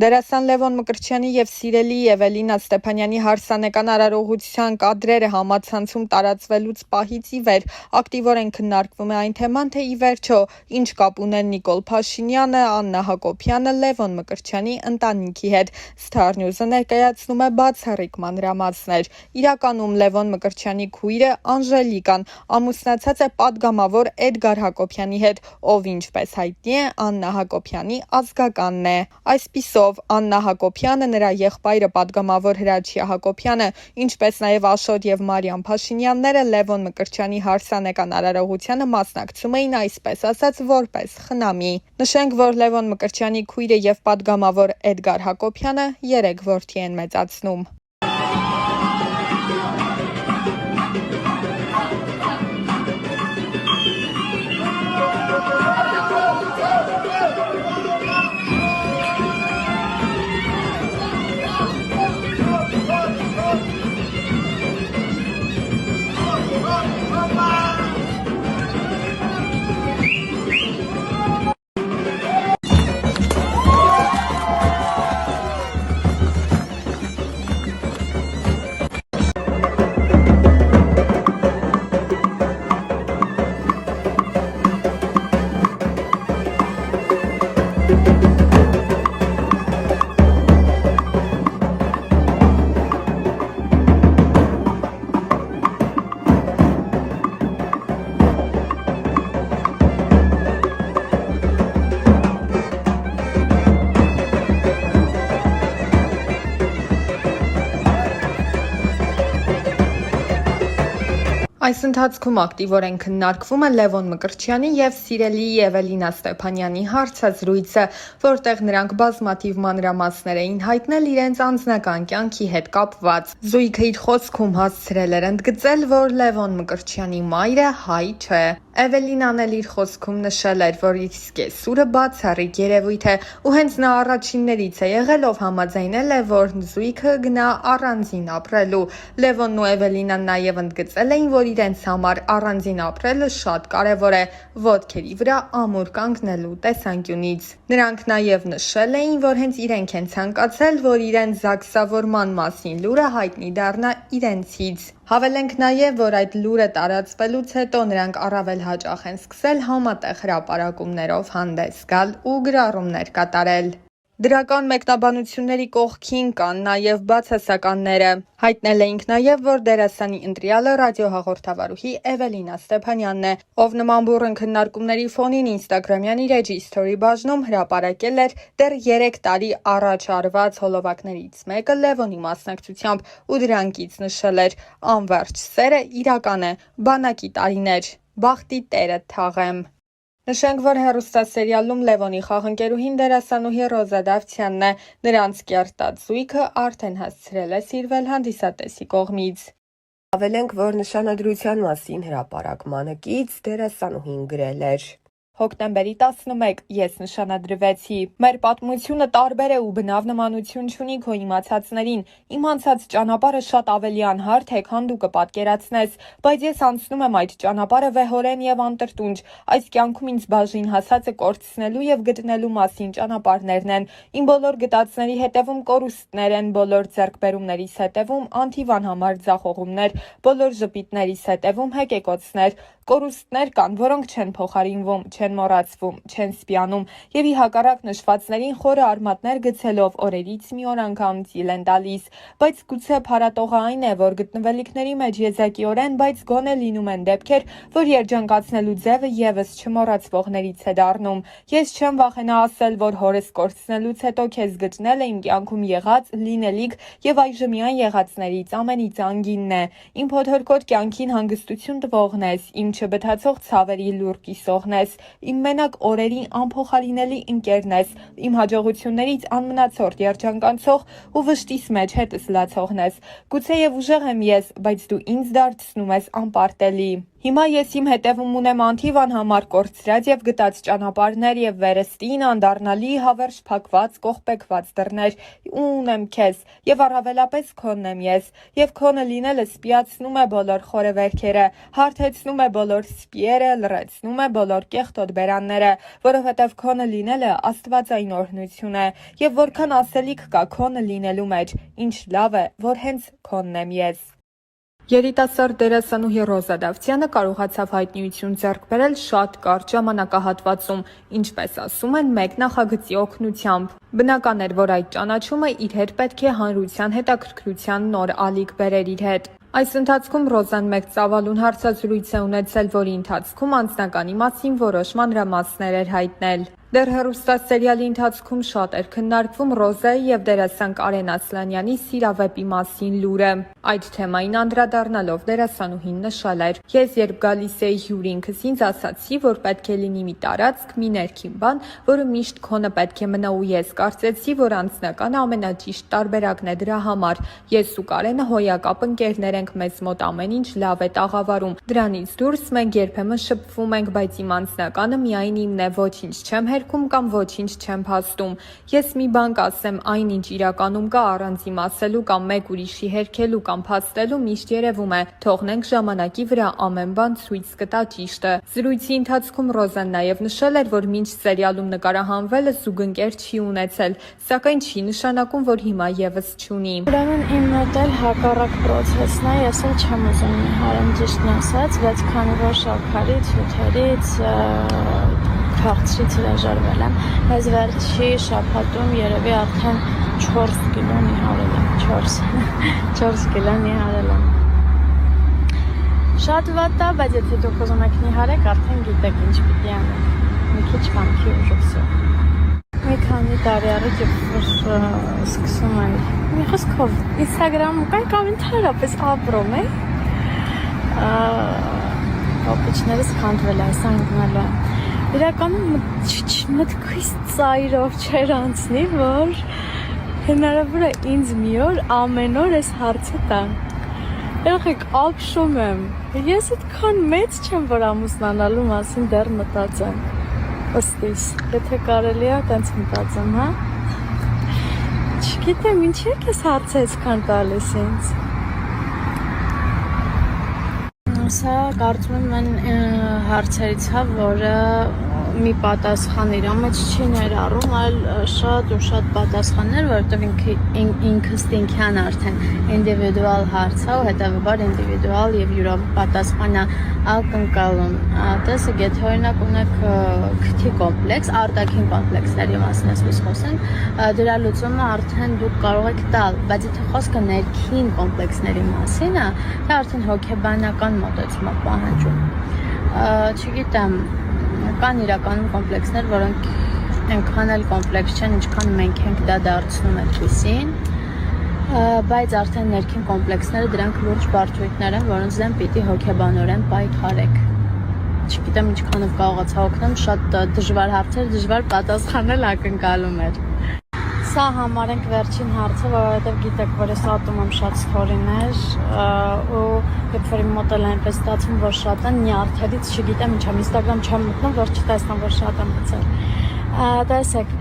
Դերասան Լևոն Մկրտչյանի և սիրելի Էվելինա Ստեփանյանի հարսանեկան արարողության կադրերը համացանցում տարածվելուց պահից ի վեր ակտիվորեն քննարկվում է այն թեման, թե ի վերջո ինչ կապ ունեն Նիկոլ Փաշինյանը, Աննա Հակոբյանը Լևոն Մկրտչյանի ընտանիքի հետ։ Star News-ը ներկայացնում է բացառիկ մանրամասներ։ Իրականում Լևոն Մկրտչյանի քույրը Անժելիկան ամուսնացած է պատգամավոր Էդգար Հակոբյանի հետ, ով ինչպես հայտնի է Աննա Հակոբյանի ազգականն է։ Այսպիսով Աննա Հակոբյանը, նրա եղբայրը պատգամավոր Հրաչյա Հակոբյանը, ինչպես նաև Աշոտ և Մարիամ Փաշինյանները Լևոն Մկրտչյանի հարսանեկան արարողությանը մասնակցում էին, այսպես ասած, որպես խնամի։ Նշենք, որ Լևոն Մկրտչյանի քույրը և պատգամավոր Էդգար Հակոբյանը 3 որդի են մեծացնում։ Այս ընթացքում ակտիվորեն քննարկվում է Լևոն Մկրտչյանի և սիրելի Էվելինա Ստեփանյանի հարցազրույցը, որտեղ նրանք բազմաթիվ մանրամասներ էին հայտնել իրենց անձնական կյանքի հետ կապված։ Զույգը իր խոսքում հասցրել էր ընդգծել, որ Լևոն Մկրտչյանի մայրը հայ չէ։ Էվելինան էլ իր խոսքում նշել էր, որ իր սկեսուրը բացառիկ երևույթ է, ու հենց նա առաջիններից է եղել, ով համաձայնել է, որ զույգը գնա առանձին ապրելու։ Լևոնն ու Էվելինան նաև ընդգծել էին, որ իրենց համար առանձին ապրելը շատ կարևոր է ոտքերի վրա ամուր կանգնելու տեսանկյունից։ Նրանք նաև նշել էին, որ հենց իրենք են ցանկացել, որ իրենց զաքսավորման մասին լուրը հայտնի դառնա իրենցից։ Հավելենք նաև, որ այդ լուրը տարածվելուց հետո նրանք առավել հաճախ են սկսել համատեղ հրապարակումներով հանդես գալ ու գրառումներ կատարել։ Դրական մեկնաբանությունների կողքին կան նաև բացասականները։ Հայտնել էինք նաև, որ դերասանի ընտրյալը ռադիոհաղորդավարուհի Էվելինա Ստեփանյանն է, ով նման բուռն քննարկումների ֆոնին Instagram-յան իր էջի story բաժնում հրապարակել էր դեռ 3 տարի առաջ արված հոլովակներից մեկը Լևոնի մասնակցությամբ ու դրանքից նշել էր. «Անվերջ սերը իրական է, բանակի տարիներ, բախտի տերը թաղեմ»։ Նշենք, որ հեռուստասերիալում Լևոնի խաղընկերուհին դերասանուհի Ռոզա Դավթյանն է։ Նրանց կերտած զույգը արդեն հասցրել է սիրվել հանդիսատեսի կողմից։ Հավելենք, որ նշանադրության մասին հրապարակմանը կից դերասանուհին գրել էր. Հոկտեմբերի 11 ես նշանադրվեցի։ Մեր պատմությունը տարբեր է ու բնավ նմանություն չունի քո իմացածներին։ Իմ անցած ճանապարհը շատ ավելի անհարթ է, քան դու կպատկերացնես, բայց ես անցնում եմ այդ ճանապարհը վեհորեն եւ անտրտունջ։ Այս կյանքում ինձ բաժին հասածը կորցնելու եւ գտնելու մասին ճանապարհներն են։ Իմ բոլոր գտածների հետևում կորուստներ են, բոլոր ձեռքբերումներիս հետևում անթիվան համար ձախողումներ, բոլոր ժպիտներիս հետևում հեկեկոցներ։ Կորուստներ կան, որոնք չեն փոխարինվում, չեն մոռացվում, չեն սպիանում եւ ի հակառակ նշվածներին խորը արմատներ գցելով օրերից մի օր անգամ ծիլ են տալիս, բայց գուցե փառատողը այն է, որ գտնվելիքների մեջ եզակիորեն, բայց գոնե լինում են դեպքեր, որ երջանկացնելու ձևը եւս չմոռացվողներից է դառնում։ Ես չեմ վախենա ասել, որ հորս կորցնելուց հետո քեզ գտնել է իմ կյանքում եղած, լինելիք եւ այժմյան եղածներից ամենից անգինն է։ Իմ փոթորկոտ կյանքին հանգստություն տվողն ես, իմ չբթացող ցավերի լուր կիսողն ես, իմ մենակ օրերի անփոխարինելի ընկերն ես, իմ հաջողություններից անմնացորդ երջանկանցող ու վշտիս մեջ հետս լացողն ես։ Գուցեև ուժեղ եմ ես, բայց դու ինձ դարձնում ես անպարտելի։ Հիմա ես իմ հետևում ունեմ անթիվ անհամար կորցրած եւ գտած ճանապարհներ եւ վերստին անդառնալի հավերժ փակված կողպեկված դռներ ու ունեմ քեզ եւ առավելապես քոնն եմ ես եւ քոնը լինելը սպիացնում է բոլոր խորեվերքերը, հարթեցնում է բոլոր սպիերը, լրացնում է բոլոր կեղտոտ բերանները, որովհետեւ քոնը լինելը աստվածային օրհնություն է եւ որքան ասելիք կա քոնը լինելու մեջ, ինչ լավ է, որ հենց քոնն եմ ես։ Երիտասարդ դերասանուհի Ռոզա Դավթյանը կարողացավ հայտնիություն ձեռք բերել շատ կարճ ժամանակահատվածում, ինչպես ասում են, մեկ նախագծի օգնությամբ։ Բնական էր, որ այդ ճանաչումը իր հետ պետք է հանրության հետաքրքրության նոր ալիք բերեր իր հետ։ Այս ընթացքում Ռոզան մեկ ծավալուն հարցազրույց է ունեցել, որի ընթացքում անձնականի մասին որոշ մանրամասներ էր հայտնել։ Դեռ հեռուստասերիալի ընթացքում շատ էր քննարկվում Ռոզայի եւ դերասան Կարեն Ասլանյանի սիրավեպի մասին լուրը։ Այդ թեմային անդրադառնալով դերասանուհին նշել էր. «Ես երբ գալիս էի հյուր ինքս ինձ ասացի, որ պետք է լինի մի տարածք, մի ներքին բան, որը միշտ քոնը պետք է մնա ու ես կարծեցի, որ անձնականը ամենաճիշտ տարբերակն է դրա համար։ Ես ու Կարենը հոյակապ ընկերներ ենք, մեզ մոտ ամեն ինչ լավ է տաղավարում։ Դրանից դուրս մենք երբեմն շփվում ենք, բայց իմ անձնականը միայն իմն է, ոչինչ չեմ հերքում կամ ոչինչ չեմ փաստում։ Ես մի բան կասեմ, այնինչ իրականում կա առանց իմ ասելու կամ մեկ ուրիշի հերքելու կամ փաստելու միշտ երևում է, թողնենք ժամանակի վրա ամեն բան ցույց կտա ճիշտը»։ Զրույցի ընթացքում Ռոզան նաև նշել էր, որ մինչ սերիալում նկարահանվելը զուգընկեր չի ունեցել, սակայն չի նշանակում, որ հիմա եւս չունի։ Ուրեմն իմ մոտ էլ հակառակ process-ն է, ես էլ չեմ ուզում նիհարեմ ճիշտն ասած, բայց քանի որ շաքարից, հյութերից, քաղցրից հրաժարվել եմ, այս վերջի շաբաթում երևի արդեն 4 կիլո նիհարել եմ, 4 կիլո նիհարել եմ։ Շատ վատ է, բայց եթե դուք ուզում եք նիհարեք, արդեն գիտեք ինչ պիտի անեք, մի քիչ կամքի ուժը։ Մի քանի տարի առաջ սկսում եմ մի խոսքով Instagram-ում կամ ընդհանրապես ապրում եմ ապիչներս քանդվել այս անգնալը իրականում մտքից ծայրով չեր անցնի, որ հնարավոր է ինձ մի օր ամեն օր այս հարցը տան եղեք ապշում եմ ես այդքան մեծ չեմ, որ ամուսնանալու մասին դեռ մտածեմ Ոստիս, եթե կարելի է, տենց մտածեմ, հա? Չգիտեմ, ինչ եք ես հարցը այսքան տալիս ինձ։ Սա կարծում եմ հարցերից հա, որը մի պատասխան իր մեջ չի ներառում, այլ շատ ու շատ պատասխաններ, որովհետև ինքնստինքյան արդեն ինդիվիդուալ հարց է, ու հետևաբար ինդիվիդուալ եւ յուրապատասխանա ակնկալում։ Տեսեք, եթե օրինակ ունեք քթի կոմպլեքս, արտաքին կոմպլեքսների մասին ասես խոսենք, դրա լուծումը արդեն դուք կարող եք տալ, բայց եթե խոսքը ներքին կոմպլեքսների մասին է, դա արդեն հոգեբանական մոտեցում է պահանջում։ Չգիտեմ, կան իրականում կոմպլեքսներ, որոնք այնքան էլ կոմպլեքս չեն, ինչքան մենք ենք դա դարձնում այդպիսին, բայց արդեն ներքին կոմպլեքսները դրանք լուրջ բարդություններ են, որոնց դեմ պիտի հոգեբանորեն պայքարեք։ Չգիտեմ ինչքանով կարողացա օգնեմ, շատ դժվար հարցեր, դժվար պատասխանել ակնկալում էր։ Սա համարենք վերջին հարցը, որովհետև գիտեք, որ ես ատում եմ շատ ստորիներ ու երբ որ իմ մոտ էլ այնպես ստացվում, որ շատ են նյարդերից, չգիտեմ ինչ եմ, Instagram չեմ մտնում, որ չտեսնեմ, որ շատ եմ մտցել։ Տեսեք,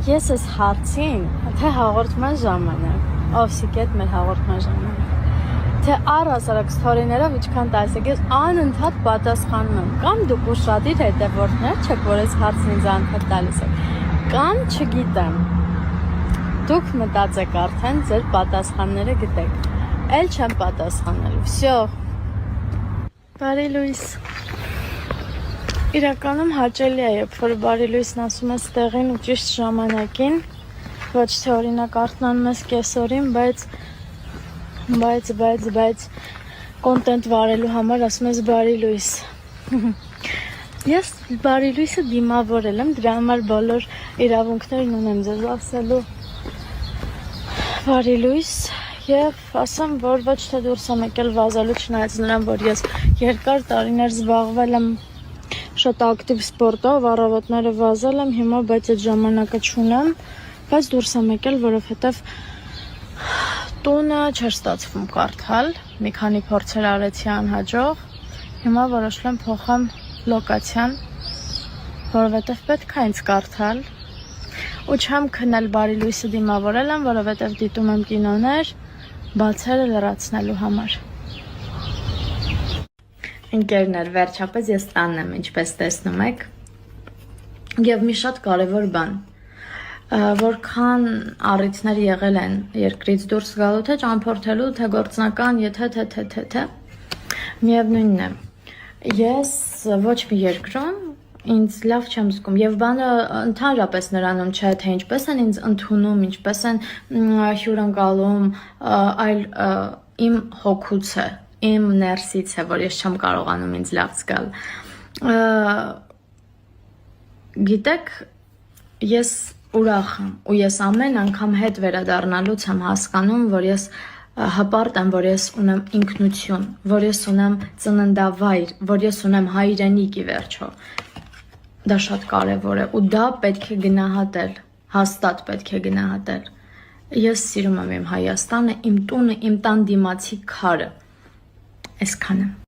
ես այս հարցին, թե հաղորդման ժամանակ, Օվսիկետ մեր հաղորդման ժամանակ, թե առհասարակ ստորիներով ինչքան տեսեք, ես անընդհատ պատասխանում եմ, կամ դուք ուշադիր հետևորդներ չեք, որ այս հարցն ինձ անընդհատ տալիս եք, կամ չգիտեմ Դուք մտածեք արդեն ձեր պատասխանները գտեք, էլ չեմ պատասխանելու, վсё, բարի լույս, իրականում հաճելի է, երբ որ բարի լույսն ասում ես տեղին ու ճիշտ ժամանակին, ոչ թե օրինակ արթնանում ես կեսօրին, բայց կոնտենտ վարելու համար ասում ես բարի լույս, ես բարի լույսը դիմավորել եմ, դրա համար բոլոր իրավունքներն ունեմ ձեզ ասելու Բարի լույս եւ ասեմ, որ ոչ թե դուրս եմ եկել վազելու, չնայած նրան, որ ես երկար տարիներ զբաղվել եմ շատ ակտիվ սպորտով, առավոտները վազել եմ, հիմա բայց այդ ժամանակը չունեմ, բայց դուրս եմ եկել, որովհետեւ տունը չէր ստացվում կարդալ, մի քանի փորձեր արեցի անհաջող Հիմա որոշել եմ փոխեմ լոկացիան, որովհետև պետք է ինձ կարդալ։ Ու չեմ քնել բարի լույսը դիմավորել եմ, որովհետև դիտում եմ կինոներ բացերը լրացնելու համար։ Ընկերներ, վերջապես ես տանն եմ, ինչպես տեսնում եք։ Եվ մի շատ կարևոր բան, որքան առիթներ եղել են երկրից դուրս գալու, թե ճամփորդելու, թե գործնական, եթե միևնույնն է։ Ես ոչ մի երկրում ինձ լավ չեմ զգում եւ բանը ընդհանրապես նրանում չէ, թե ինչպես են ինձ ընդունում, ինչպես են հյուրընկալում, այլ իմ հոգուց է, իմ ներսից է, որ ես չեմ կարողանում ինձ լավ զգալ։ Գիտեք, ես ուրախ եմ ու ես ամեն անգամ հետ վերադառնալուց եմ հասկանում, որ ես հպարտ եմ, որ ես ունեմ ինքնություն, որ ես ունեմ ծննդավայր, որ ես ունեմ հայրենիք ի վերջո։ Դա շատ կարևոր է ու դա պետք է գնահատել, հաստատ պետք է գնահատել։ Ես սիրում եմ իմ Հայաստանը, իմ տունը, իմ տան դիմացի քարը։ Այսքանը։